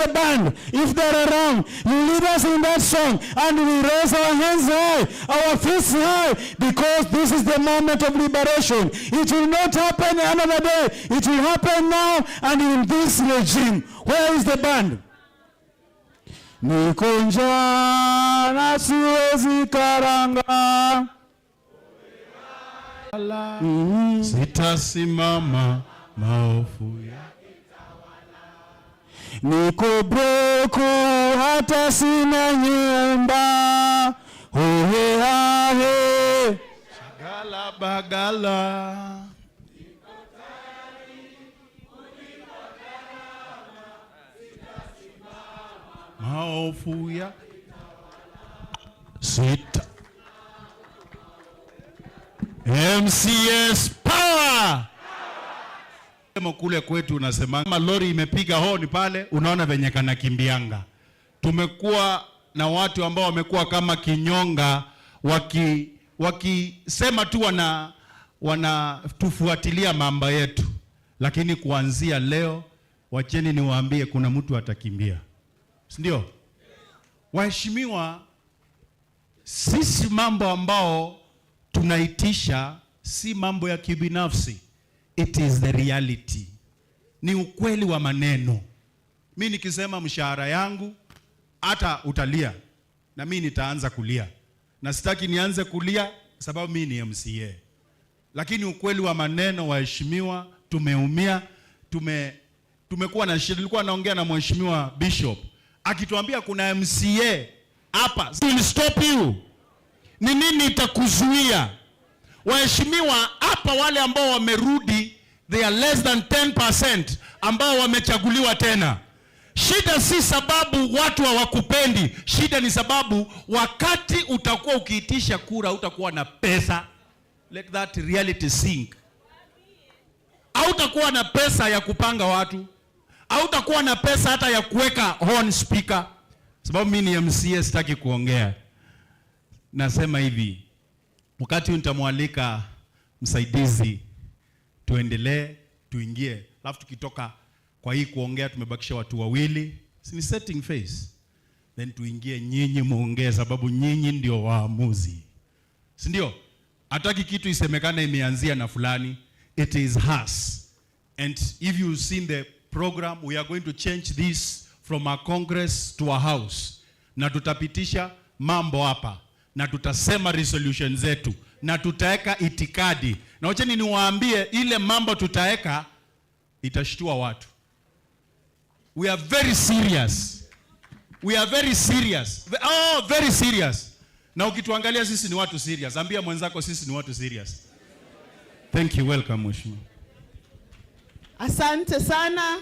The band, if they're around, you lead us in that song, and we raise our hands high, our fists high, because this is the moment of liberation. It will not happen another day. It will happen now and in this regime. Where is the band? Niko njaa na siwezi karanga. Sitasimama maovu ya niko broke hata sina nyumba. Ohe ahe shagala bagala. Niko tayari kulipa gharama. Sitasimama maovu ya MCA's power. Kule kwetu unasema kama lori imepiga honi pale, unaona venye kana kimbianga. Tumekuwa na watu ambao wamekuwa kama kinyonga, wakisema tu tufuatilia mambo yetu, lakini kuanzia leo wacheni niwaambie kuna mtu atakimbia. Ndio? Waheshimiwa, sisi mambo ambao tunaitisha si mambo ya kibinafsi. It is the reality. Ni ukweli wa maneno. Mimi nikisema mshahara yangu hata utalia na mimi nitaanza kulia. Na sitaki nianze kulia sababu mimi ni MCA. Lakini ukweli wa maneno, waheshimiwa, tumeumia, tumekuwa na shida. Nilikuwa naongea na mheshimiwa Bishop akituambia kuna MCA hapa. Will stop you. Ni nini itakuzuia? Waheshimiwa, hapa wale ambao wamerudi, they are less than 10% ambao wamechaguliwa tena. Shida si sababu watu hawakupendi. Shida ni sababu wakati utakuwa ukiitisha kura utakuwa na pesa. Let that reality sink. Hautakuwa na pesa ya kupanga watu. Hautakuwa na pesa hata ya kuweka horn speaker. Sababu mimi ni MCA, sitaki kuongea. Nasema hivi, wakati nitamwalika msaidizi tuendelee, tuingie. Alafu tukitoka kwa hii kuongea tumebakisha watu wawili. Si setting face. Then tuingie nyinyi muongee sababu nyinyi ndio waamuzi. Si ndio? Hataki kitu isemekane imeanzia na fulani. It is us. And if you've seen the program, we are going to change this from our Congress to our House. Na tutapitisha mambo hapa. Na tutasema resolution zetu. Na tutaeka itikadi. Na wacheni niwaambie ile mambo tutaeka itashtua watu. We are very serious. We are very serious. Oh, very serious. Na ukituangalia sisi ni watu serious. Ambia mwenzako sisi ni watu serious. Thank you. Welcome, mheshimiwa. Asante sana.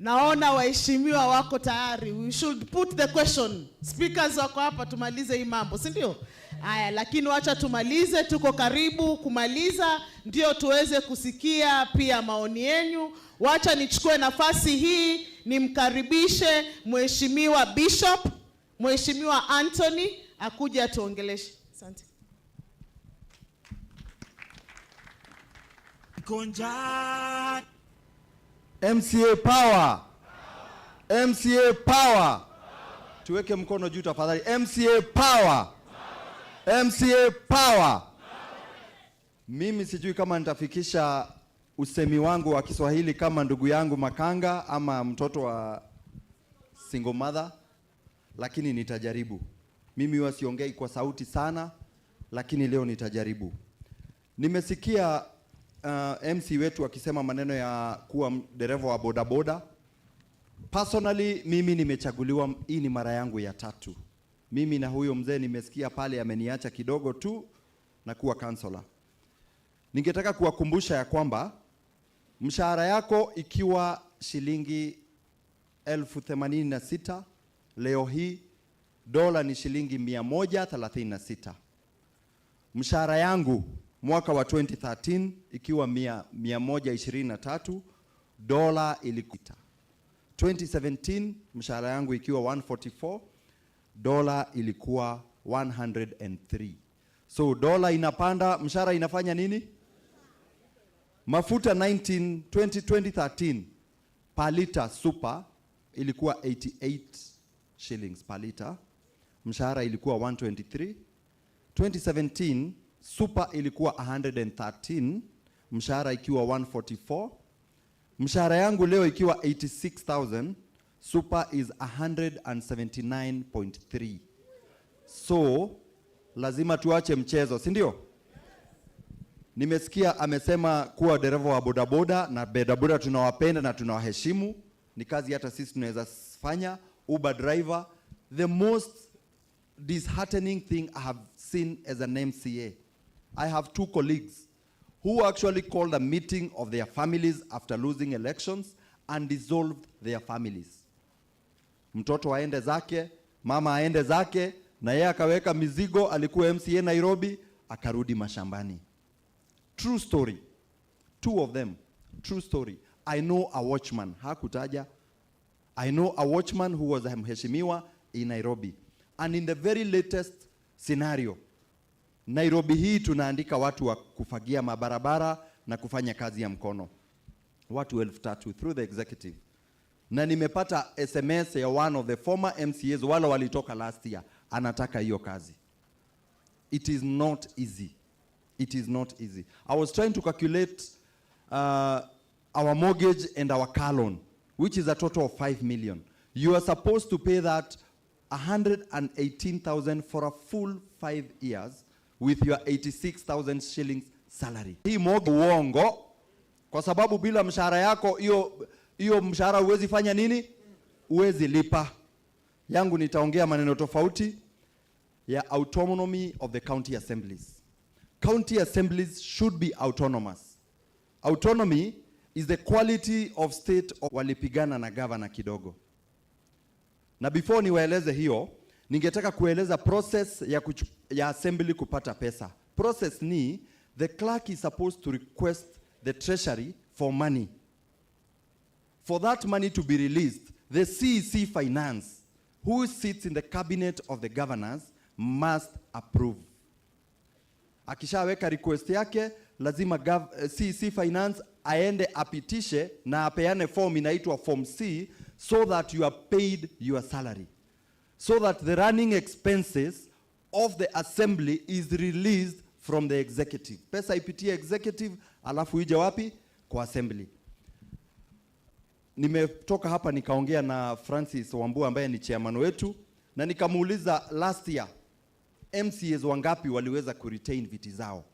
Naona waheshimiwa wako tayari. We should put the question. Speakers wako hapa tumalize hii mambo, si ndio? Haya, lakini wacha tumalize, tuko karibu kumaliza ndio tuweze kusikia pia maoni yenu. Wacha nichukue nafasi hii nimkaribishe Mheshimiwa Bishop, Mheshimiwa Anthony akuje atuongeleshe. Asante. Konja MCA power. MCA power. Tuweke mkono juu tafadhali. MCA power. MCA power. Mimi sijui kama nitafikisha usemi wangu wa Kiswahili kama ndugu yangu Makanga ama mtoto wa single mother, lakini nitajaribu. Mimi huwa siongei kwa sauti sana, lakini leo nitajaribu. Nimesikia MC wetu akisema maneno ya kuwa dereva wa bodaboda. Personally, mimi nimechaguliwa, hii ni mara yangu ya 3. Mimi na huyo mzee nimesikia pale ameniacha kidogo tu na kuwa counselor. Ningetaka kuwakumbusha ya kwamba mshahara yako ikiwa shilingi 1086, leo hii dola ni shilingi 136. Mshahara yangu mwaka wa 2013 ikiwa 123, dola ilikuwa 2017 mshahara yangu ikiwa 144, dola ilikuwa 103. So dola inapanda, mshahara inafanya nini? Mafuta 2013 per liter super ilikuwa 88 shillings per liter. Mshahara ilikuwa 123. 2017 super ilikuwa 113, mshahara ikiwa 144. Mshahara yangu leo ikiwa 86,000, super is 179.3. So lazima tuache mchezo, si ndio? Nimesikia amesema kuwa dereva wa bodaboda, na bodaboda tunawapenda na tunawaheshimu. Ni kazi hata sisi tunaweza fanya. Uber driver, the most disheartening thing I have seen as an MCA. I have 2 colleagues who actually called a meeting of their families after losing elections and dissolved their families. Mtoto aende zake, mama aende zake, na yeye akaweka mizigo, alikuwa MCA Nairobi, akarudi mashambani. True story. 2 of them. True story. I know a watchman, hakutaja. I know a watchman who was a mheshimiwa in Nairobi. And in the very latest scenario, Nairobi hii tunaandika watu wa kufagia mabarabara na kufanya kazi ya mkono. Watu 3,000 through the executive. Na nimepata SMS ya one of the former MCAs wale walitoka last year, anataka hiyo kazi. It is not easy. It is not easy. I was trying to calculate our mortgage and our car loan, which is a total of 5 million. You are supposed to pay that 118,000 for a full 5 years with your 86,000 shillings salary. Hii mortgage uongo, kwa sababu bila mshahara yako hiyo mshahara huwezi fanya nini? Huwezi lipa. Yangu nitaongea maneno tofauti ya autonomy of the county assemblies. County assemblies should be autonomous. Autonomy is the quality of state of walipigana na governor kidogo. Na before niwaeleze hiyo, ningetaka kueleza process ya assembly kupata pesa. Process ni, the clerk is supposed to request the treasury for money. For that money to be released, the CEC finance, who sits in the cabinet of the governors, must approve. Akishaweka request yake, lazima CEC finance aende apitishe na apeane form inaitwa form C, so that you are paid your salary, so that the running expenses of the assembly is released from the executive. Pesa ipitie executive, alafu ije wapi? Kwa assembly. Nimetoka hapa nikaongea na Francis Wambua ambaye ni chairman wetu, na nikamuuliza last year MCAs wangapi waliweza kuretain viti zao.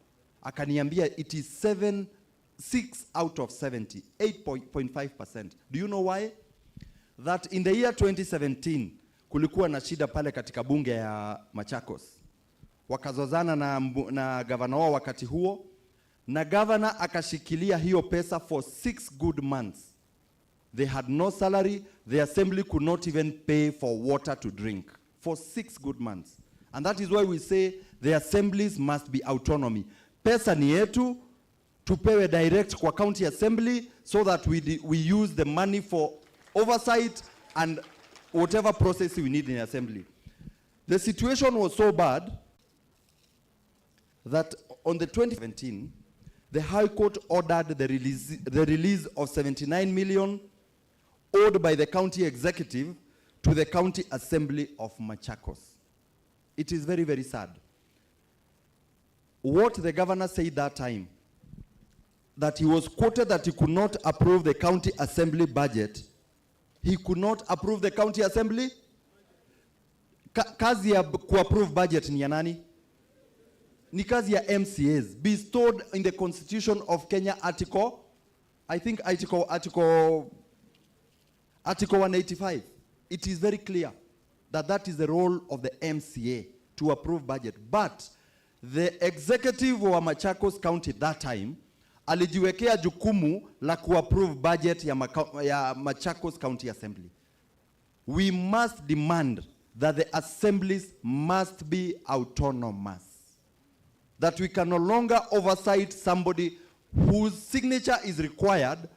Akaniambia it is 6 out of 70, 8.5%. Do you know why? That in the year 2017 kulikuwa na shida pale katika bunge ya Machakos. Wakazozana na governor wao wakati huo, na governor akashikilia hiyo pesa for 6 good months. They had no salary, the assembly could not even pay for water to drink for 6 good months. And that is why we say the assemblies must be autonomy. Pesa ni yetu, tupewe direct kwa county assembly, so that we use the money for oversight and whatever process we need in assembly. The situation was so bad that on the 2017, the High Court ordered the release of 79 million owed by the county executive to the county assembly of Machakos. It is very, very sad. What the governor said that time, that he was quoted that he could not approve the county assembly budget. He could not approve the county assembly. Kazi ya ku-approve budget ni ya nani? Ni kazi ya MCAs, bestowed in the Constitution of Kenya article 185. It is very clear that that is the role of the MCA, to approve budget. But the executive wa Machakos County that time alijiwekea jukumu la ku-approve budget ya Machakos County Assembly. We must demand that the assemblies must be autonomous. That we can no longer oversight somebody whose signature is required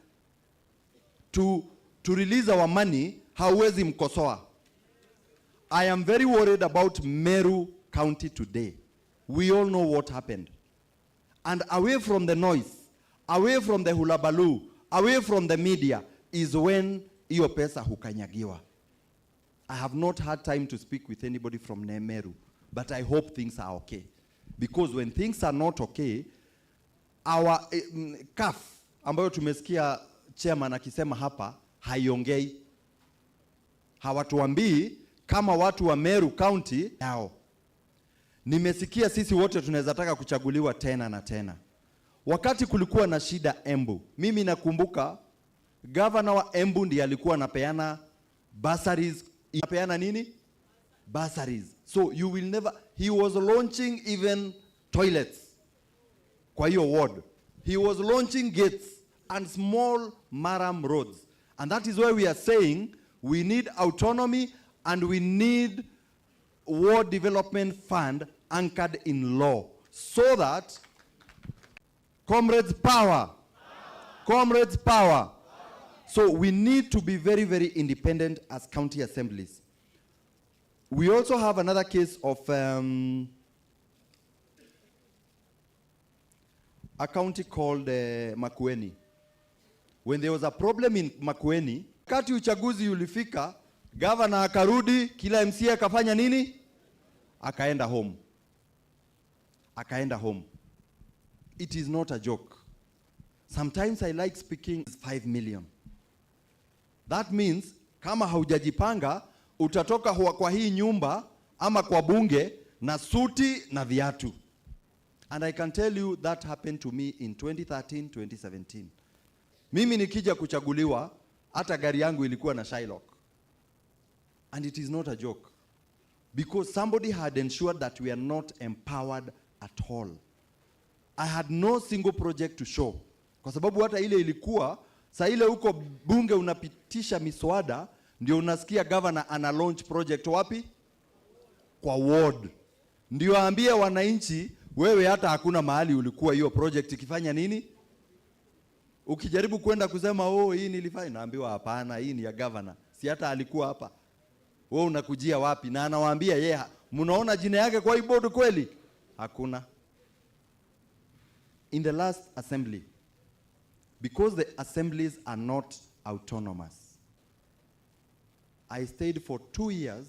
to release our money, hawezi mkosoa. I am very worried about Meru County today. We all know what happened. And away from the noise, away from the hulabaloo, away from the media, is when hiyo pesa hukanyagiwa. I have not had time to speak with anybody from Meru, but I hope things are okay. Because when things are not okay, our CAF ambayo tumesikia chairman akisema hapa haiongei. Hawatuambii kama watu wa Meru County yao. Nimesikia sisi wote tunaweza taka kuchaguliwa tena na tena. Wakati kulikuwa na shida Embu, mimi nakumbuka governor wa Embu ndiye alikuwa anapeana bursaries. Anapeana nini? Bursaries. So you will never, he was launching even toilets kwa hiyo ward. He was launching gates and small maram roads. And that is why we are saying we need autonomy and we need ward development fund anchored in law, so that comrades power. Comrades power. So we need to be very, very independent as county assemblies. We also have another case of a county called Makueni. When there was a problem in Makueni, wakati uchaguzi ulifika, governor akarudi, kila MCA akafanya nini? Akaenda home. Akaenda home. It is not a joke. Sometimes I like speaking 5 million. That means kama haujajipanga utatoka kwa hii nyumba ama kwa bunge na suti na viatu. And I can tell you that happened to me in 2013, 2017. Mimi nikija kuchaguliwa, hata gari yangu ilikuwa na Shylock. And it is not a joke. Because somebody had ensured that we are not empowered at all. I had no single project to show. Kwa sababu hata ile ilikuwa, saa ile huko bunge unapitisha miswada, ndio unasikia governor ana launch project wapi? Kwa ward. Ndio aambie wananchi, wewe hata hakuna mahali ulikuwa hiyo project ikifanya nini? Ukijaribu kwenda kusema oh hii nilifanya, naambiwa hapana, hii ni ya governor. Si hata alikuwa hapa. Wewe unakujia wapi? Na anawaambia yeye, mnaona jina yake kwa hii board kweli? Hakuna. In the last assembly, because the assemblies are not autonomous, I stayed for 2 years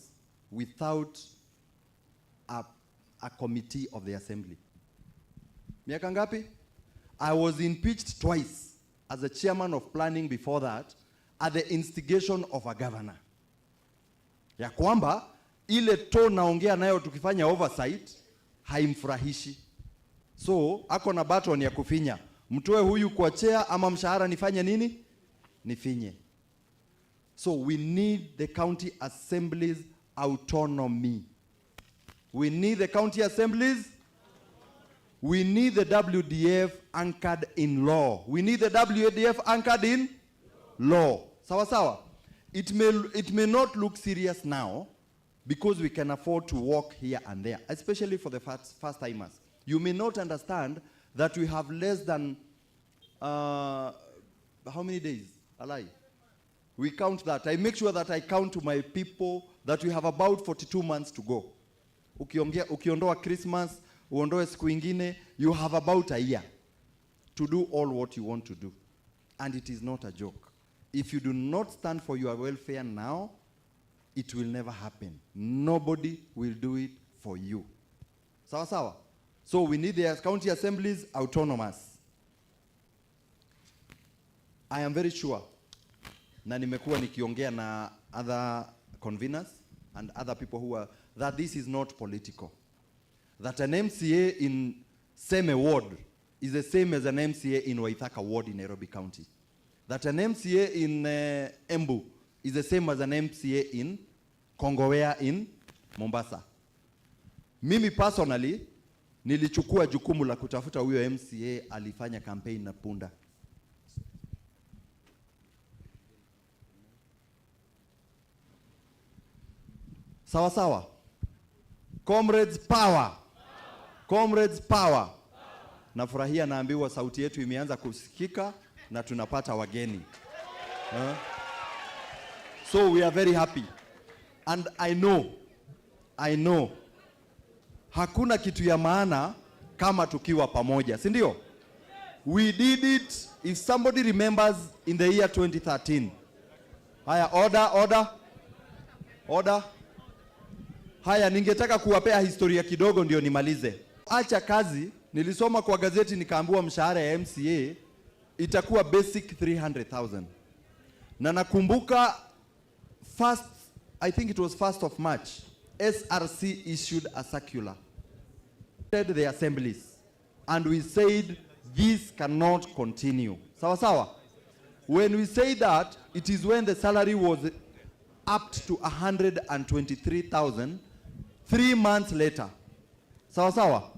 without a committee of the assembly. Miaka ngapi? I was impeached twice as the chairman of planning before that, at the instigation of a governor. Ya kwamba ile to naongea nayo tukifanya oversight haimfurahishi. So ako na button ya kufinya, mtoe huyu kwa chair ama mshahara nifanye nini? Nifinye. So we need the county assemblies autonomy. We need the county assemblies. We need the WDF anchored in law. We need the WDF anchored in law. Sawa sawa. It may not look serious now because we can afford to walk here and there, especially for the first timers. You may not understand that we have less than how many days? Alai. We count that. I make sure that I count to my people that we have about 42 months to go. Ukiondoa Christmas, uondoe siku ingine, you have about a year to do all what you want to do. And it is not a joke. If you do not stand for your welfare now, it will never happen. Nobody will do it for you. Sawa sawa. So we need the county assemblies autonomous. I am very sure, na nimekuwa nikiongea na other conveners and other people who are, that this is not political. That an MCA in Seme ward is the same as an MCA in Waithaka ward in Nairobi County. That an MCA in Embu is the same as an MCA in Kongowea in Mombasa. Mimi personally nilichukua jukumu la kutafuta huyo MCA alifanya campaign na punda. Sawa sawa. Comrades power. Comrades power. Nafurahia naambiwa sauti yetu imeanza kusikika na tunapata wageni. So we are very happy. And I know hakuna kitu ya maana kama tukiwa pamoja, si ndio? We did it. If somebody remembers in the year 2013, Haya, order. Haya, ningetaka kuwapea historia kidogo ndio nimalize. Acha kazi, nilisoma kwa gazeti nikaambiwa mshahara ya MCA itakuwa basic 300,000. Na nakumbuka I think it was 1st of March, SRC issued a circular to the assemblies and we said this cannot continue. Sawa. When we say that, it is when the salary was up to 123,000 3 months later. Sawa.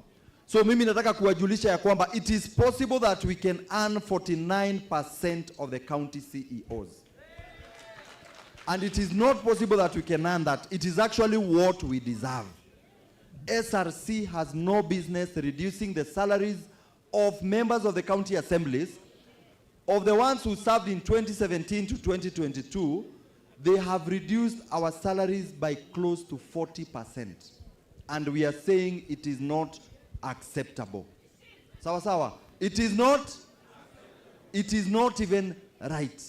So mimi nataka kuwajulisha ya kwamba it is possible that we can earn 49% of the county CEOs. And it is not possible that we can earn that. It is actually what we deserve. SRC has no business reducing the salaries of members of the county assemblies. Of the ones who served in 2017 to 2022, they have reduced our salaries by close to 40%. And we are saying it is not acceptable. Sawa. It is not even right.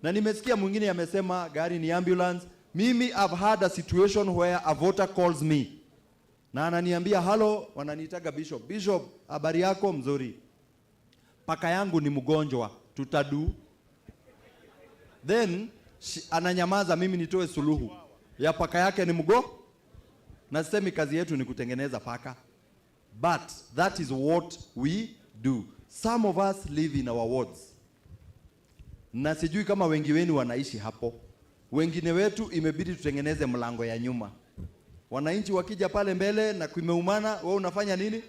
Na nimesikia mwingine amesema gari ni ambulance. Mimi I've had a situation where a voter calls me. Na ananiambia, "Hello," wananiitaga Bishop. "Bishop, habari yako?" "Mzuri." "Paka yangu ni mgonjwa, tutadu." Then ananyamaza, mimi nitoe suluhu ya paka yake ni na semi kazi yetu ni kutengeneza paka. But that is what we do. Some of us live in our wards. Na sijui kama wengi wenu wanaishi hapo. Wengine wetu imebidi tutengeneze mlango ya nyuma. Wananchi wakija pale mbele na kumeumana, wewe unafanya nini?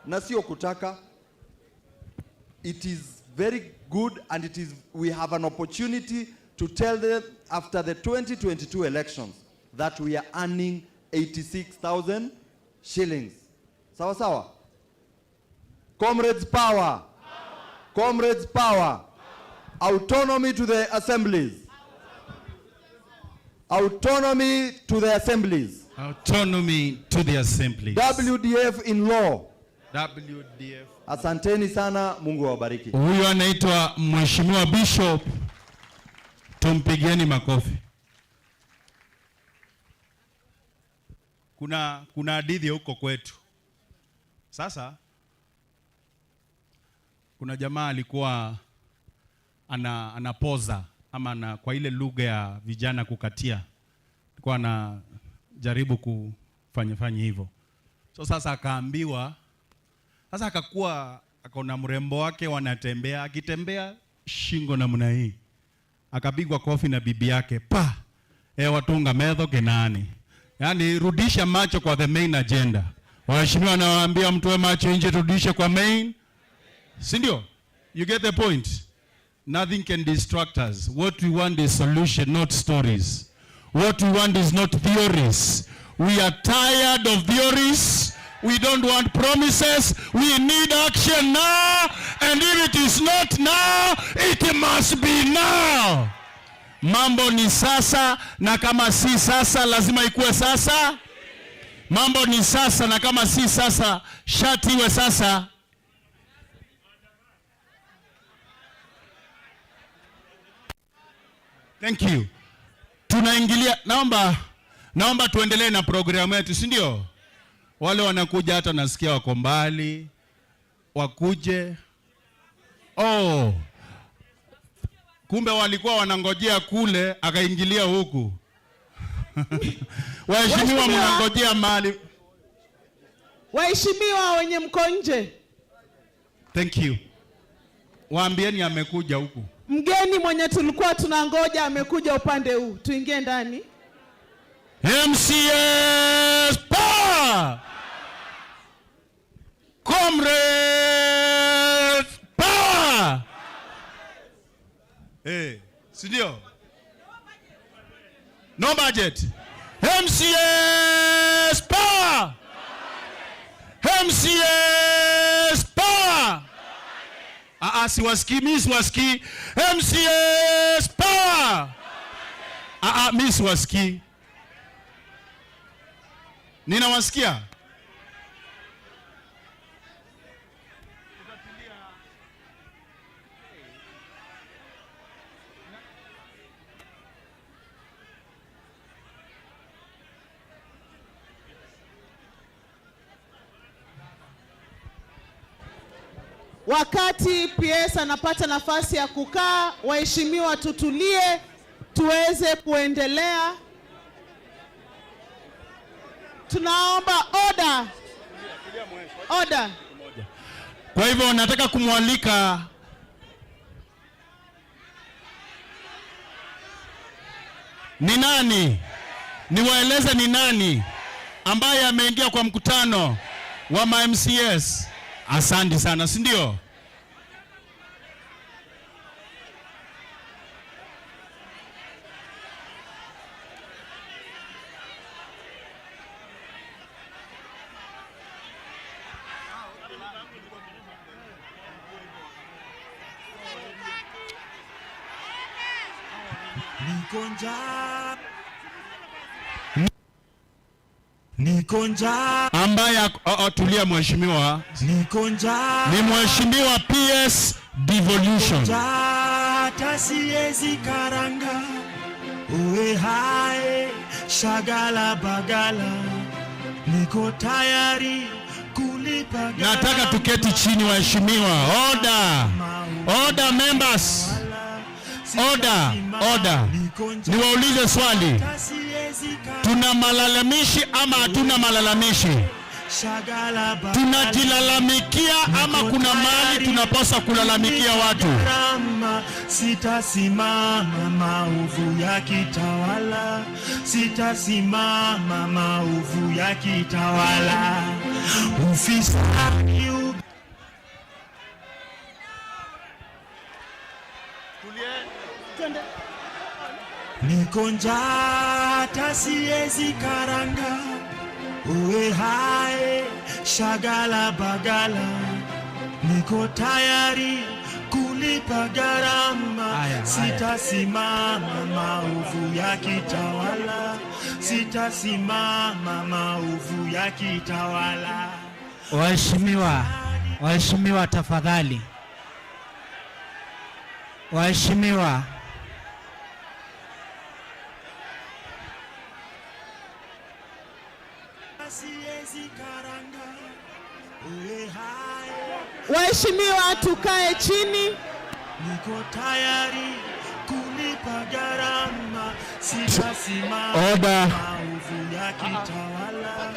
Na sio kutaka. It is very good and we have an opportunity to tell them after the 2022 elections that we are earning 86,000 shillings. Sawa. Comrades power. Comrades power. Autonomy to the assemblies. Autonomy to the assemblies. Autonomy to the assemblies. WDF in law. WDF. Asanteni sana, Mungu awabariki. Huyu anaitwa Mheshimiwa Bishop. Tumpigeni makofi. Kuna hadithi huko kwetu. Sasa kuna jamaa alikuwa anapoza ama kwa ile lugha ya vijana kukatia. Alikuwa anajaribu kufanya hivyo. So sasa akaambiwa, sasa akaona mrembo wake wanatembea, akitembea shingo namna hii. Akapigwa kofi na bibi yake, "Pa, watunga medho kenani." Yaani rudisha macho kwa the main agenda. Waheshimiwa nawaambia mtoe macho nje, rudishe kwa main. Si ndio? You get the point? Nothing can distract us. What we want is solution, not stories. What we want is not theories. We are tired of theories. We don't want promises. We need action now. And if it is not now, it must be now. Mambo ni sasa, na kama si sasa lazima ikuwe sasa. Mambo ni sasa, na kama si sasa shati iwe sasa. Thank you. Tunaingilia, naomba tuendelee na programu yetu, si ndio? Wale wanakuja hata nasikia wako mbali, wakuje. Kumbe walikuwa wanangojea kule, akaingilia huku. Waheshimiwa mnangojea mali. Waheshimiwa wenye mko nje. Thank you. Waambieni amekuja huku. Mgeni mwenye tulikuwa tunangoja amekuja upande huu. Tuingie ndani. MCA power! Comrades power! Si ndio? No budget. MCA power! MCA power! Siwasikii, mimi siwasikii. MCA power! Mimi siwasikii. Ninawasikia. Wakati PS anapata nafasi ya kukaa, waheshimiwa tutulie tuweze kuendelea. Tunaomba order. Order. Kwa hivyo nataka kumwalika ni nani? Niwaeleze ni nani ambaye ameingia kwa mkutano wa MCAs. Asante sana, si ndio? Nikonja ambaye tulia mheshimiwa, ni mheshimiwa PS Devolution. Tasiezi karanga uwe hae shagala bagala, niko tayari kulipa. Nataka tuketi chini waheshimiwa. Order. Order members. Order. Order. Niwaulize swali. Tuna malalamishi ama hatuna malalamishi? Tunajilalamikia ama kuna mali tunapaswa kulalamikia watu? Sitasimama maovu ya kitawala, sitasimama maovu ya kitawala. Ufisadi nikonja tasiezi karanga uwe hae shagala bagala, niko tayari kulipa gharama. Sitasimama maovu ya kitawala, sitasimama maovu ya kitawala. Waheshimiwa tafadhali. Waheshimiwa, waheshimiwa tukae chini. Niko tayari kulipa gharama, sitasimama maovu ya kitawala.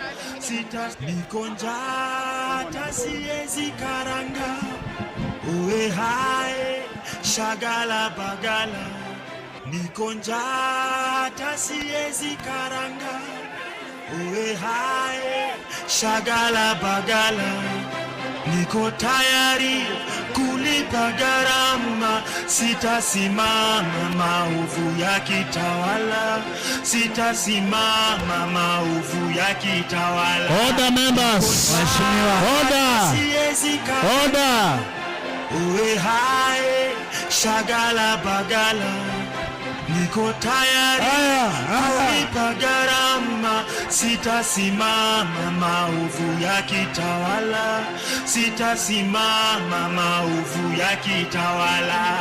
Niko njaa tasiezi karanga uwe hae shagala bagala, niko njaa tasiezi karanga uwe hae shagala bagala, niko tayari kulipa gharama. Sitasimama maovu ya kitawala, sitasimama maovu ya kitawala. Order members. Waheshimiwa. Order. Order. Uwe hae shagala bagala, niko tayari kulipa gharama. Sitasimama maovu ya kitawala, sitasimama maovu ya kitawala.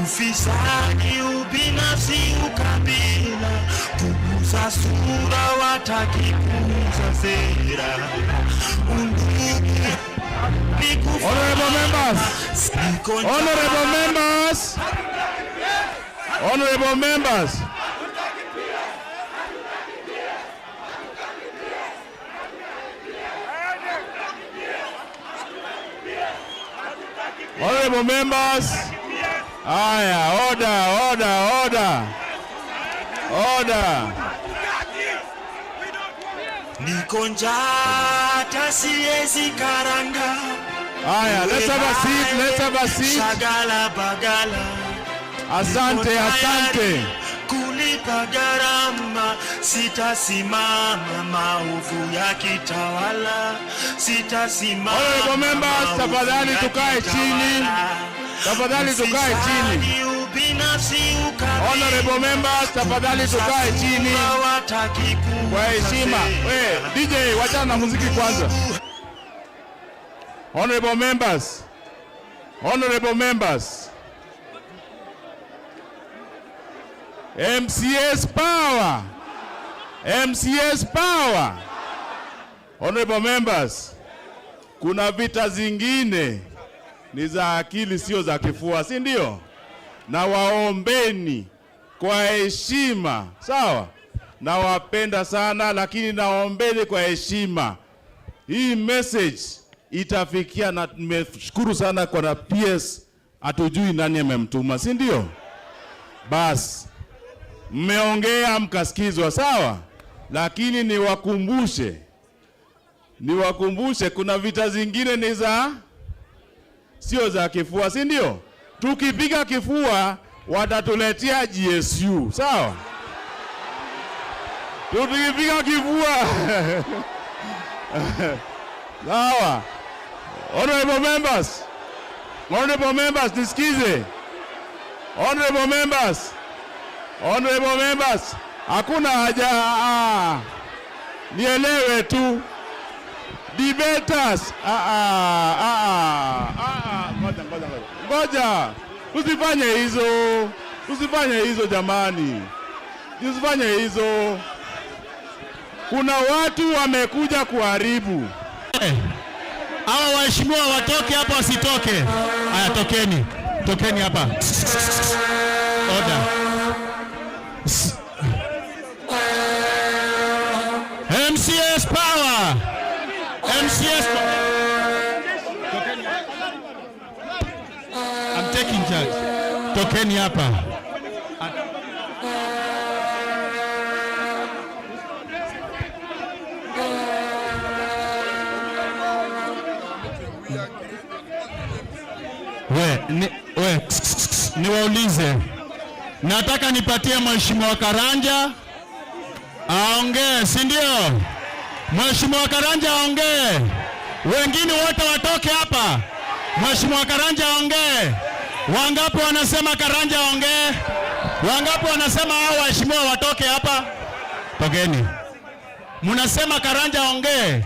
Ufisadi, ubinafsi, ukabila, kugusa sura, wataki kugusa sera. Honorable members. Honorable members. Honorable members. Honorable members. Aya, order. Niko njaa tasiezi karanga. Aya, let's have a seat. Shagala bagala. Asante. Kulipa gharama, sitasimama maovu ya kitawala, sitasimama. Honorable members, tafadhali tukae chini. Honorable members, tafadhali tukae chini. Kwa heshima. DJ, wachana na muziki kwanza. Honorable members. MCA's power. Honorable members, kuna vita zingine ni za akili, sio za kifua, si ndio? Na waombeni kwa heshima, sawa? Nawapenda sana, lakini naombeni kwa heshima. Hii message itafikia, na nimeshukuru sana kwa na PS, hatujui nani amemtuma, si ndio? Bas, mmeongea mkasikizwa, sawa? Lakini niwakumbushe kuna vita zingine ni za sio za kifua, si ndio? Tukipiga kifua watatuletea GSU, sawa? Tukipiga kifua sawa. Honorable members, nisikize. Honorable members, hakuna haja, nielewe tu. Debaters, ngoja. Usifanye hizo jamani. Usifanye hizo. Kuna watu wamekuja kuharibu. Hawa waheshimiwa watoke hapa, wasitoke. Haya, tokeni hapa. Order. MCA's power. MCA's I'm taking charge. Tokeni hapa. Niwaulize. Nataka nipatie Mheshimiwa Karanja aongee, si ndio? Mheshimiwa Karanja aongee. Wengine wote watoke hapa. Mheshimiwa Karanja aongee. Wangapi wanasema Karanja aongee? Wangapi wanasema hao waheshimiwa watoke hapa? Tokeni. Mnasema Karanja aongee.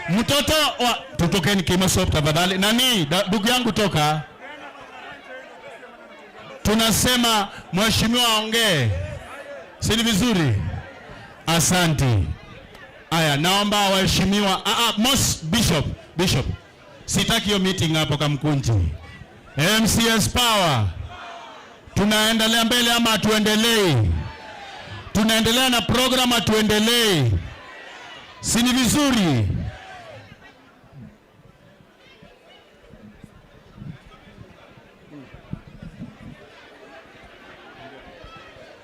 Mtoto wa tutokeni Kimosop tafadhali. Nani? Ndugu yangu toka. Tunasema mheshimiwa aongee. Si ni vizuri? Asante. Aya, naomba waheshimiwa Bishop. Sitaki hiyo meeting hapo Kamkunji. MCA's power. Tunaendelea mbele ama hatuendelei? Tunaendelea na program, hatuendelei? Si ni vizuri?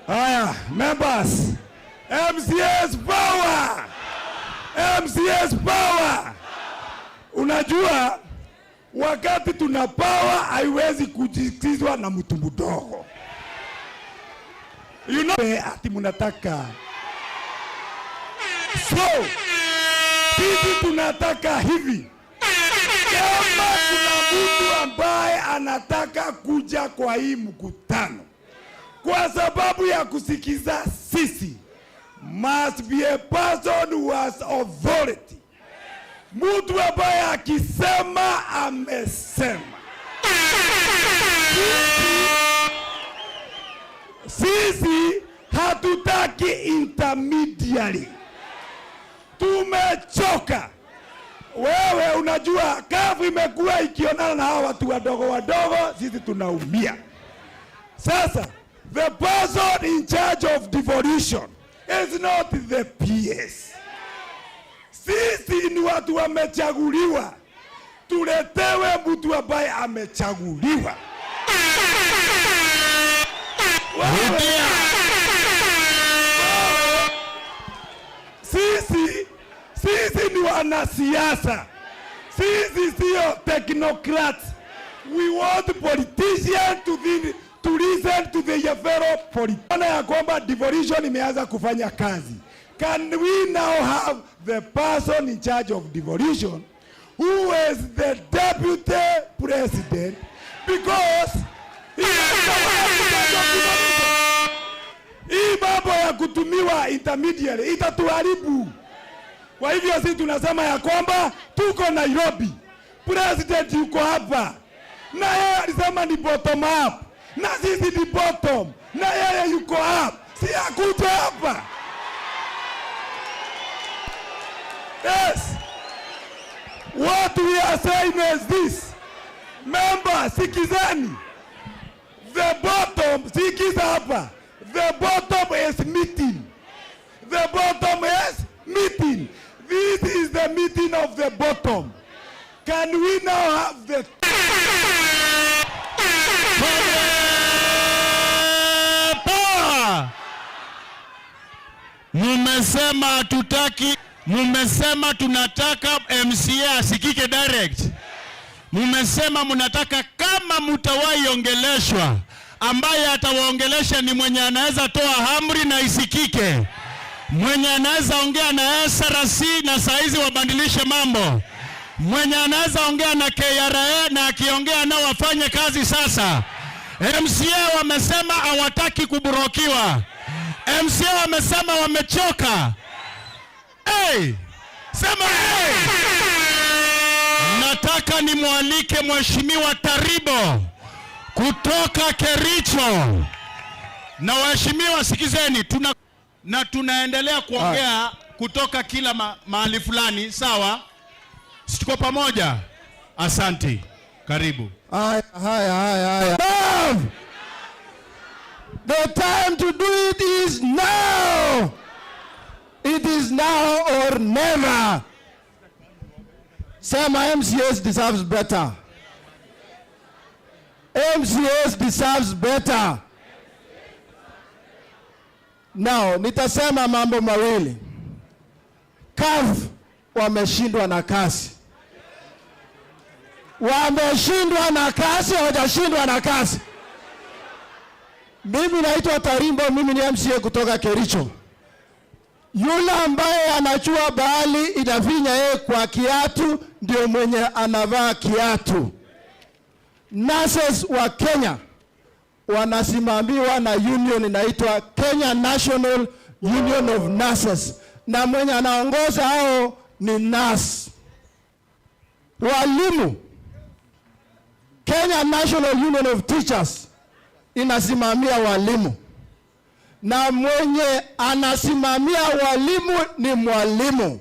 Haya, members. MCA's power. MCA's power. Unajua wakati tuna power haiwezi kujisikizwa na mtu mdogo. You know ati mnataka. So, sisi tunataka hivi. Kama kuna mtu ambaye anataka kuja kwa hii mkutano kwa sababu ya kusikiza sisi, must be a person who has authority. Mtu ambaye akisema amesema. Sisi hatutaki intermediary. Tumechoka. Wewe unajua kafu imekuwa ikionana na hawa watu wadogo, sisi tunaumia. Sasa the person in charge of devolution is not the PS. Sisi ni watu wamechaguliwa. Tuletewe mtu ambaye amechaguliwa. Sisi ni wanasiasa. Sisi sio technocrats. We want politicians to listen to the fellow politicians. Ya kwamba devolution imeanza kufanya kazi. Can we now have the person in charge of devolution who is the deputy president, because hii mambo ya kutumiwa intermediary itatuharibu. Kwa hivyo sisi tunasema ya kwamba tuko Nairobi, president yuko hapa, na yeye alisema ni bottom up, na sisi ni bottom, na yeye yuko up, si akuja hapa. Yes. What we are saying is this. Member, sikizani. The bottom, sikiza hapa. The bottom is meeting. The bottom is meeting. This is the meeting of the bottom. Can we now have the Mumesema tutaki, mumesema tunataka MCA asikike direct. Mumesema mnataka kama mtawahi ongeleshwa, ambaye atawaongelesha ni mwenye anaweza toa amri na isikike. Mwenye anaweza ongea na SRC na saizi wabandilishe mambo. Mwenye anaweza ongea na KRA na akiongea nao wafanye kazi sasa. MCA wamesema hawataki kuburokiwa. MCA wamesema wamechoka. Hey! Sema hey! Nataka nimwalike Mheshimiwa Taribo kutoka Kericho. Na waheshimiwa sikizeni, tunaendelea kuongea kutoka kila mahali fulani, sawa? Tuko pamoja. Asante. Karibu. Haya. The time to do it is now. It is now or never. Sema MCAs deserves better. MCAs deserves better. Now, nitasema mambo mawili. CAF wameshindwa na kasi. Wameshindwa na kasi, hawajashindwa na kasi. Mimi naitwa Tarimbo, mimi ni MCA kutoka Kericho. Yule ambaye anachua bahali inafinya yeye kwa kiatu ndio mwenye anavaa kiatu. Nurses wa Kenya wanasimamiwa na union inaitwa Kenya National Union of Nurses, na mwenye anaongoza hao ni nurse. Walimu, Kenya National Union of Teachers inasimamia walimu, na mwenye anasimamia walimu ni mwalimu.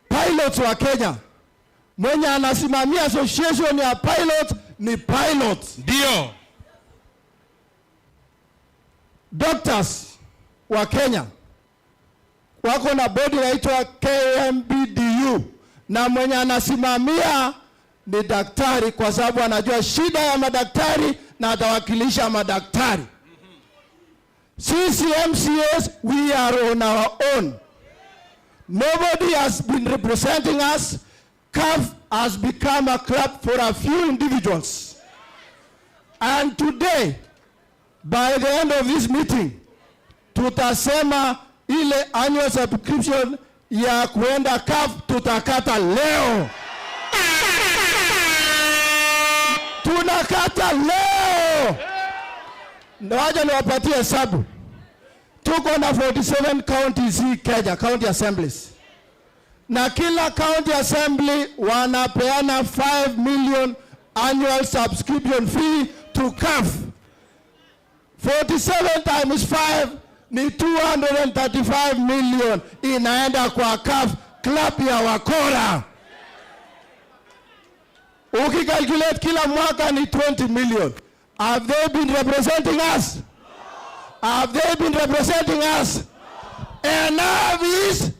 Pilots wa Kenya, mwenye anasimamia association ya pilot ni pilot. Ndio. Doctors wa Kenya wako na bodi inaitwa KMBDU, na mwenye anasimamia ni daktari, kwa sababu anajua shida ya madaktari na atawakilisha madaktari. Sisi MCAs, we are on our own. Nobody has been representing us. CAF has become a club for a few individuals. And today, by the end of this meeting, tutasema ile annual subscription ya kuenda CAF tutakata leo. Tunakata leo. Waje niwapatie hesabu. Tuko na 47 counties hii Kenya, county assemblies. Na kila county assembly wanapeana 5 million annual subscription fee to CAF. 47 times 5 ni 235 million inaenda kwa CAF, club ya wakora. Ukikalculate kila mwaka ni 20 million. Have they been representing us? Have they been representing us? Enough is.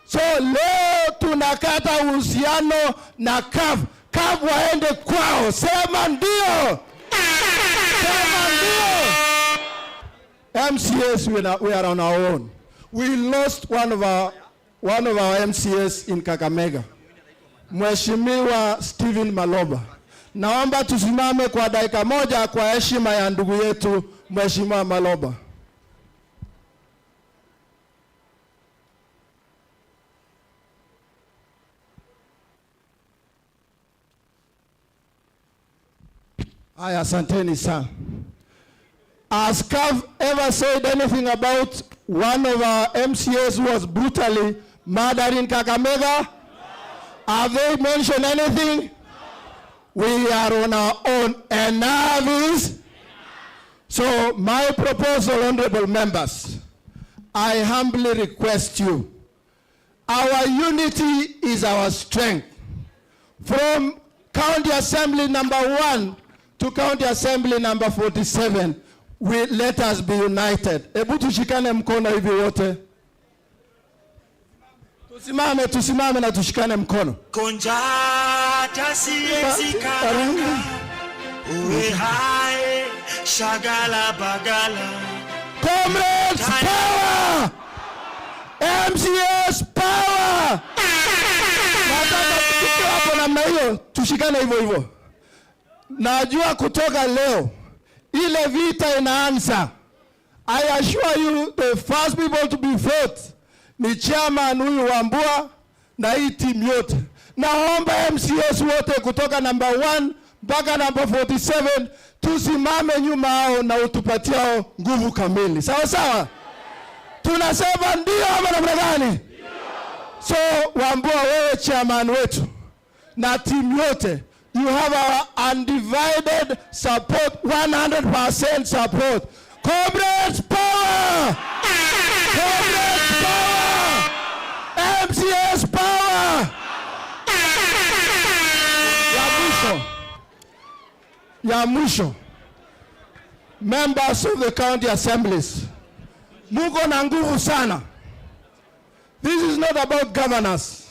So leo tunakata uhusiano na CAF. CAF waende kwao. Sema ndio. Sema ndio. MCAs, we are on our own. We lost one of our MCAs in Kakamega, Mheshimiwa Stephen Maloba. Naomba tusimame kwa dakika moja kwa heshima ya ndugu yetu Mheshimiwa Maloba. Aya, asanteni sana. Has CAF ever said anything about one of our MCAs who was brutally murdered in Kakamega? No. Have they mentioned anything? No. We are on our own. Enough is. So my proposal, honorable members, I humbly request you. Our unity is our strength. from County Assembly number 1 to County Assembly number 47. Let us be united. Hebu tushikane mkono hivi wote. Tusimame na tushikane mkono. Konjata siezi karanga, uwe hai, shagala bagala. Comrades power! MCA's power! Nataka tukiwa hapo namna hiyo, tushikane hivyo hivyo. Najua kutoka leo, ile vita inaanza. I assure you, the first people to be fought ni chairman huyu Wambua na hii team yote. Naomba MCAs wote kutoka number 1 mpaka number 47 tusimame nyuma hao na utupatiao nguvu kamili. Sawa sawa? Tunasema ndio ama namna gani? So Wambua, wewe chairman wetu na team yote, you have our undivided support, 100% support. Comrades power! Comrades power! MCA's power! Ya mwisho, members of the county assemblies, muko na nguvu sana. This is not about governors.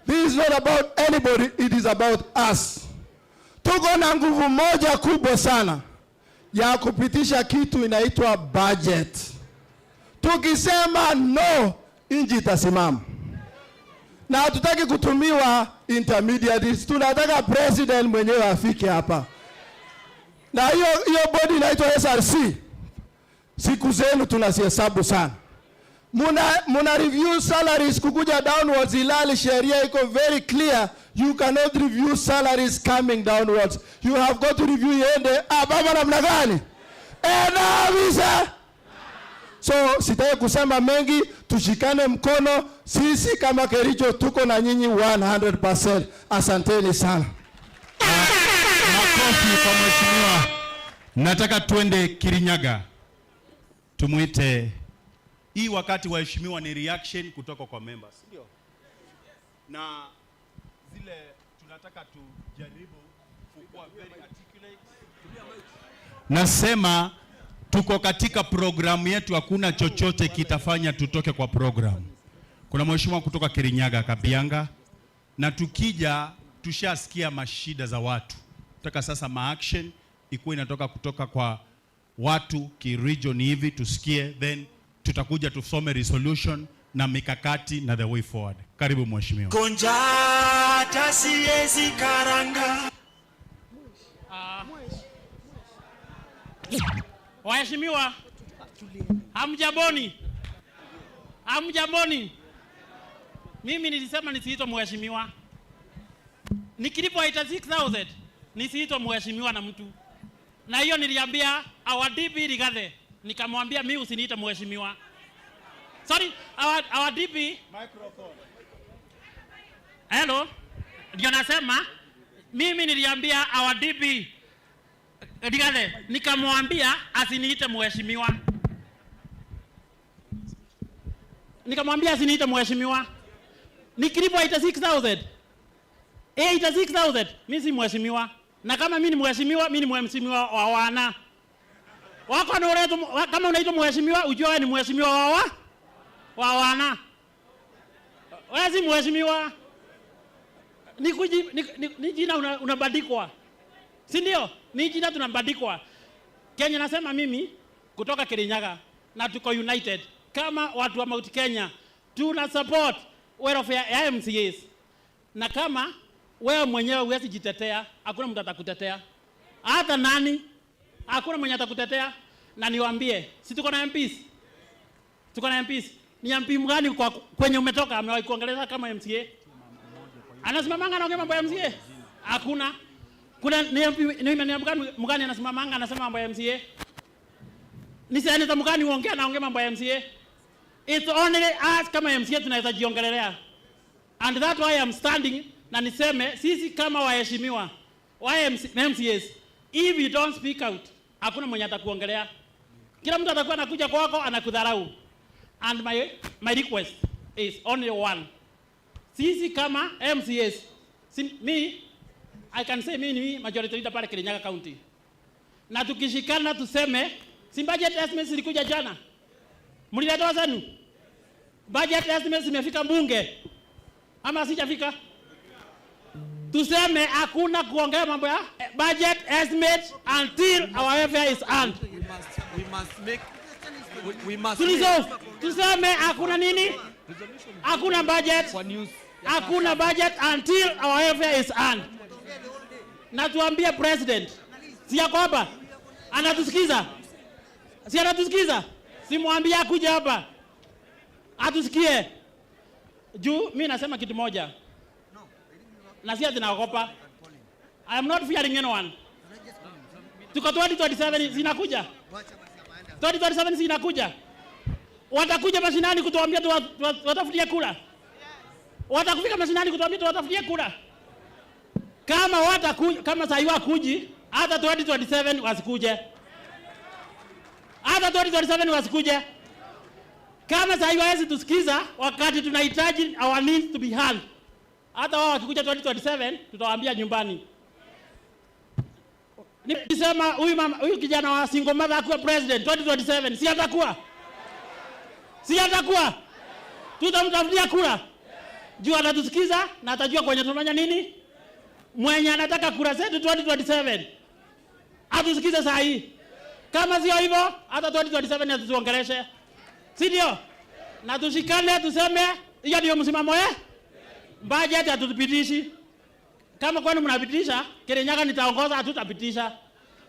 This is not about anybody, it is about us. Tuko na nguvu moja kubwa sana ya kupitisha kitu inaitwa budget. Tukisema no, inji itasimama. Na hatutaki kutumiwa intermediaries, tunataka president mwenyewe afike hapa. Na hiyo body inaitwa SRC. Siku zenu tunazihesabu sana. Muna review salaries kukuja downwards, ilali sheria iko very clear. You cannot review salaries coming downwards. You have got to review iende baba namna gani? Visa. So sitaki kusema mengi, tushikane mkono. Sisi kama Kericho tuko na nyinyi 100%. Asanteni sana. Makofi kwa mheshimiwa. Nataka tuende Kirinyaga. Tumuite. Hii wakati waheshimiwa ni reaction kutoka kwa members. Ndio. Na zile tunataka tujaribu kuwa very articulate. Nasema tuko katika programu yetu, hakuna chochote kitafanya tutoke kwa programu. Kuna mheshimiwa kutoka Kirinyaga Kabianga, na tukija tushasikia mashida za watu. Tutaka sasa ma-action ikuwe inatoka kutoka kwa watu ki-region hivi tusikie, then tutakuja tusome resolution na mikakati na the way forward. Karibu mheshimiwa. Konjata siezi karanga. Waheshimiwa, hamjaboni. Mimi nilisema nisiitwe mheshimiwa. Nikilipo 86,000 nisiitwe mheshimiwa na mtu. Na hiyo niliambia our DP Rigathi, nikamwambia mimi usiniite mheshimiwa. Sorry, our DP microphone. Hello. Ndio nasema mimi niliambia our DP Rigathi, nikamwambia asiniite mheshimiwa. Nikilipo 86,000. 86,000 mimi si mheshimiwa. Na kama mimi ni mheshimiwa, mimi ni mheshimiwa wa wana. Wako na uretu, kama unaitwa mheshimiwa, ujue ni mheshimiwa wa wana. Wewe si mheshimiwa. Ni jina unabadikwa. Si ndio? Ni jina tunabadikwa. Kenya nasema mimi kutoka Kirinyaga na tuko united. Kama watu wa Mount Kenya tuna support welfare ya MCAs. Na kama wewe mwenyewe huwezi jitetea, hakuna mtu atakutetea. Hata nani? Hakuna mwenye atakutetea. Na niwaambie, si tuko na MPs? Tuko na MPs. Ni MP mgani kwenye umetoka amewahi kuongelea kama MCA? Anasimamanga anaongea mambo ya MCA? Hakuna. Kuna ni MP mgani anasimamanga anasema mambo ya MCA? Ni seneta mgani uongea anaongea mambo ya MCA? It's only us kama MCA tunaweza jiongelelea. And that's why I'm standing na niseme sisi kama waheshimiwa MCAs, if you don't speak out, hakuna mwenye atakuongelea. Kila mtu atakuwa anakuja kwako anakudharau. And my request is only one. Sisi kama MCAs, I can say ni majority leader pale Kirinyaga County. Na tukishikana tuseme, si budget estimates zilikuja jana. Mlileta zenu? Budget estimates zimefika bunge. Ama sijafika? Tuseme hakuna kuongea mambo ya budget estimates until our welfare is earned. We must tuseme hakuna nini? Hakuna budget. Hakuna budget until our welfare is earned. Na tuambie president, si yako hapa? Anatusikiza? Si anatusikiza? Si muambie akuje hapa. Atusikie. Juu mimi nasema kitu moja. Na si atinaogopa. I am not fearing anyone. Tuko 2027 zinakuja. 2027 zinakuja. Watakuja mashinani kutuambia watafutie kura. Watakufika mashinani kutuambia watafutie kura. Kama watakuja, kama saiwa kuji, hata 2027 wasikuje. Hata 2027 wasikuje. Kama saiwa hezi tusikiza wakati tunahitaji our needs to be heard. Hata wao wakikuja 2027 tutawaambia nyumbani. Nikisema huyu kijana wa single mother akuwa president 2027, si atakuwa? Si atakuwa? Tutamtafutia kura. Juu atatusikiza na atajua kwenye tunafanya nini? Mwenye anataka kura zetu 2027 atusikize saa hii. Kama sio hivyo hata 2027 atuongeleshe. Si ndio? Na tushikane tuseme hiyo ndio msimamo budget hatutupitishi. Kama kwani mnapitisha, Kirinyaga nitaongoza hatutapitisha.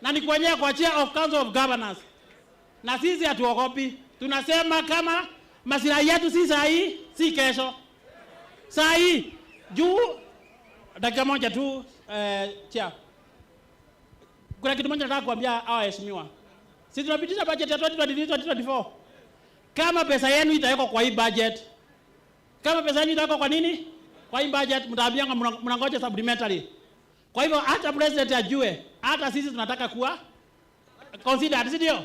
Na ni kwenye kwa chair of council of governors. Na sisi hatuogopi. Tunasema kama maslahi yetu si saa hii, si kesho. Saa hii juu dakika moja tu chair. Kuna kitu moja nataka kuambia hawa waheshimiwa. Sisi tunapitisha budget ya 2023-2024. Kama pesa yenu itawekwa kwa hii budget. Kama pesa yenu itawekwa kwa nini? Kwa hii budget mtaambia mnangoja supplementary. Kwa hivyo hata president ajue, hata sisi tunataka kuwa considered, si ndio?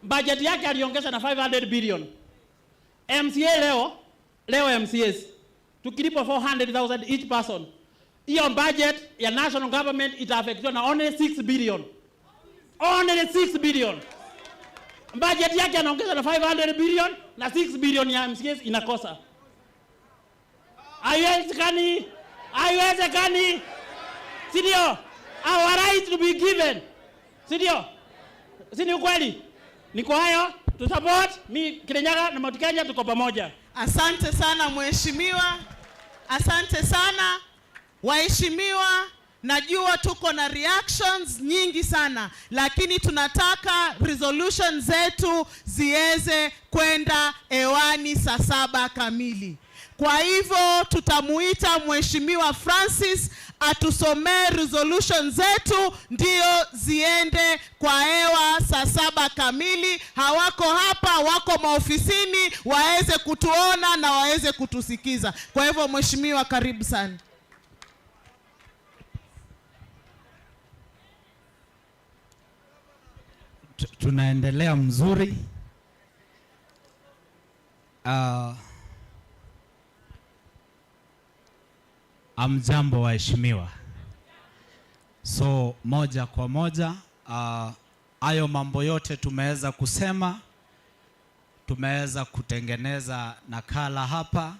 Budget yake aliongeza na 500 billion. MCA leo MCAs tukilipo 400,000 each person. Hiyo budget ya national government itaafektiwa na only 6 billion. Only 6 billion. Budget yake anaongeza na 500 billion na 6 billion ya MCAs inakosa. Haiwezekani. Si ndio? Our right to be given. Si ndio? Si ni ukweli? Niko hayo, tu support Kirinyaga na Mount Kenya tuko pamoja. Asante sana mheshimiwa. Asante sana waheshimiwa. Najua tuko na reactions nyingi sana, lakini tunataka resolution zetu ziweze kwenda hewani saa 7 kamili. Kwa hivyo tutamuita mheshimiwa Francis atusomee resolution zetu ndio ziende kwa hewa saa 7 kamili. Hawako hapa, wako maofisini, waweze kutuona na waweze kutusikiza. Kwa hivyo mheshimiwa, karibu sana. Tunaendelea mzuri. Amjambo waheshimiwa. So moja kwa moja hayo mambo yote tumeweza kusema, tumeweza kutengeneza nakala hapa,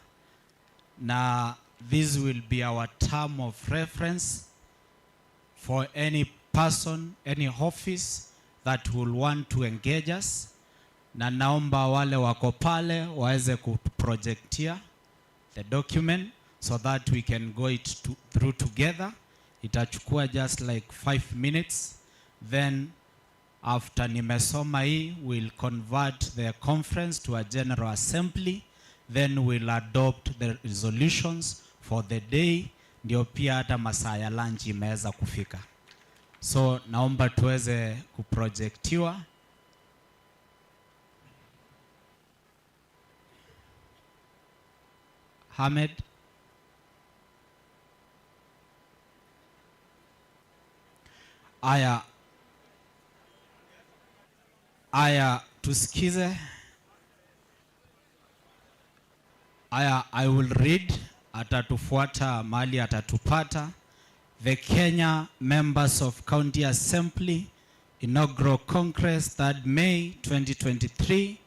na this will be our term of reference for any person, any office that will want to engage us. Na naomba wale wako pale waweze kuprojectia the document so that we can go through together. Itachukua just like 5 minutes. Then after nimesoma hii, we'll convert the conference to a general assembly. Then we'll adopt the resolutions for the day. Ndio pia hata masaa ya lunch imeweza kufika. So naomba tuweze kuprojectiwa. Hamed. Aya tusikize. I will read atatufuata mahali atatupata. The Kenya Members of County Assembly Inaugural Congress, 3rd May 2023,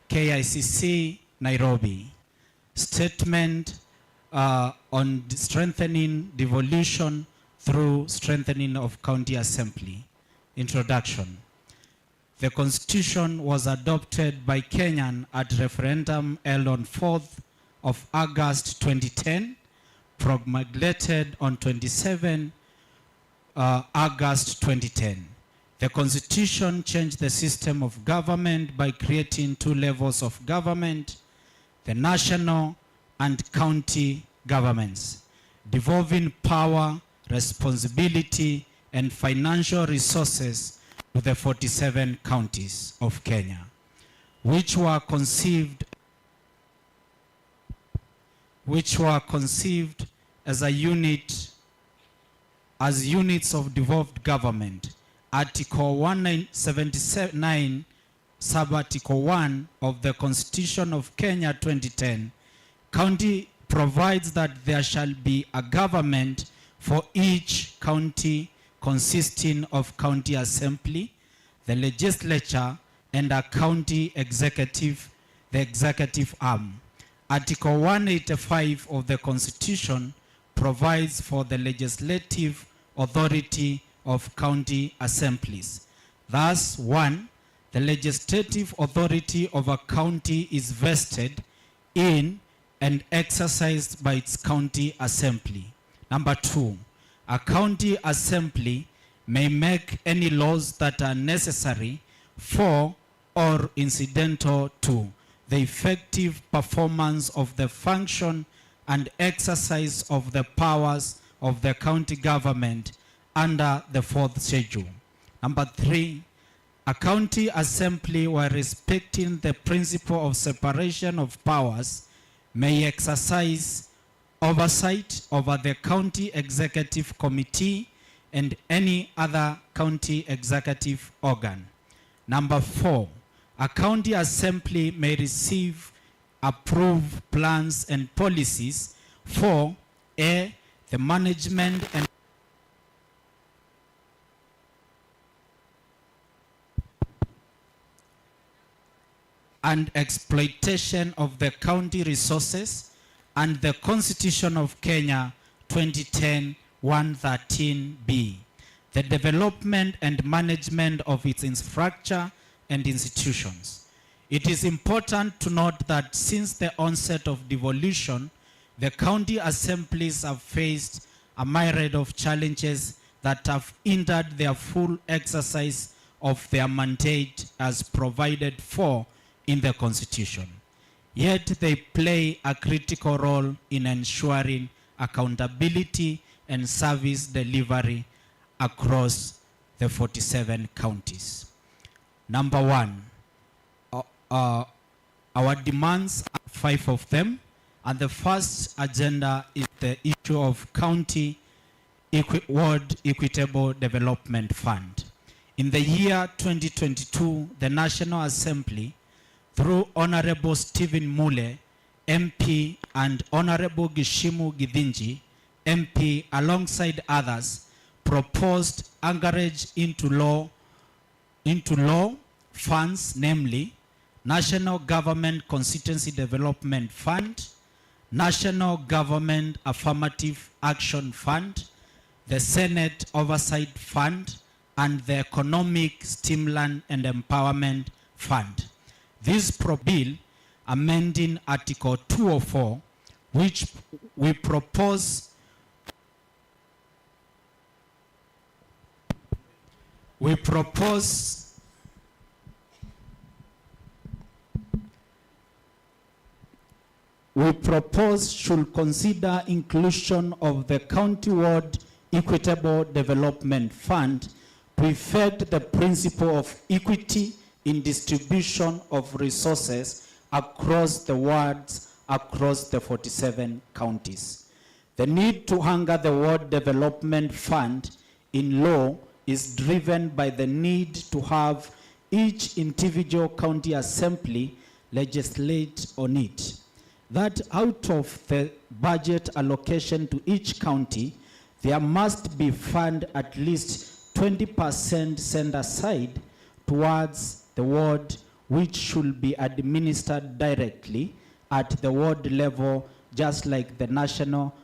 KICC, Nairobi. Statement on strengthening devolution through strengthening of County Assembly. Introduction. The Constitution was adopted by Kenyan at referendum held on 4th of August 2010, promulgated on 27 August 2010. The Constitution changed the system of government by creating 2 levels of government, the national and county governments, devolving power, responsibility, and financial resources to the 47 counties of Kenya, which were conceived as units of devolved government. Article 179, Sub-Article 1 of the Constitution of Kenya 2010, county provides that there shall be a government for each county consisting of county assembly, the legislature, and a county executive, the executive arm. Article 185 of the Constitution provides for the legislative authority of county assemblies. Thus, 1, the legislative authority of a county is vested in and exercised by its county assembly. Number 2, a county assembly may make any laws that are necessary for or incidental to the effective performance of the function and exercise of the powers of the county government under the 4th schedule. Number 3, a county assembly, while respecting the principle of separation of powers, may exercise oversight over the county executive committee and any other county executive organ. Number 4, a county assembly may receive, approve plans and policies for A, the management and exploitation of the county resources, and the Constitution of Kenya 2010 113B, the development and management of its infrastructure and institutions. It is important to note that since the onset of devolution, the county assemblies have faced a myriad of challenges that have hindered their full exercise of their mandate as provided for in the Constitution. Yet they play a critical role in ensuring accountability and service delivery across the 47 counties. Number 1, our demands are 5 of them, and the first agenda is the issue of County Ward Equitable Development Fund. In the year 2022, the National Assembly, through Honorable Stephen Mule, MP, and Honorable Gishimu Githinji, MP, alongside others, proposed anchorage into law funds, namely National Government Constituency Development Fund, National Government Affirmative Action Fund, the Senate Oversight Fund, and the Economic Stimulant and Empowerment Fund. This bill, amending Article 204, which we propose should consider inclusion of the County Ward Equitable Development Fund to effect the principle of equity in distribution of resources across the wards across the 47 counties. The need to anchor the Ward Development Fund in law is driven by the need to have each individual county assembly legislate on it. that out of the budget allocation to each county, there must be fund at least 20% set aside towards the ward, which should be administered directly at the ward level, just like the national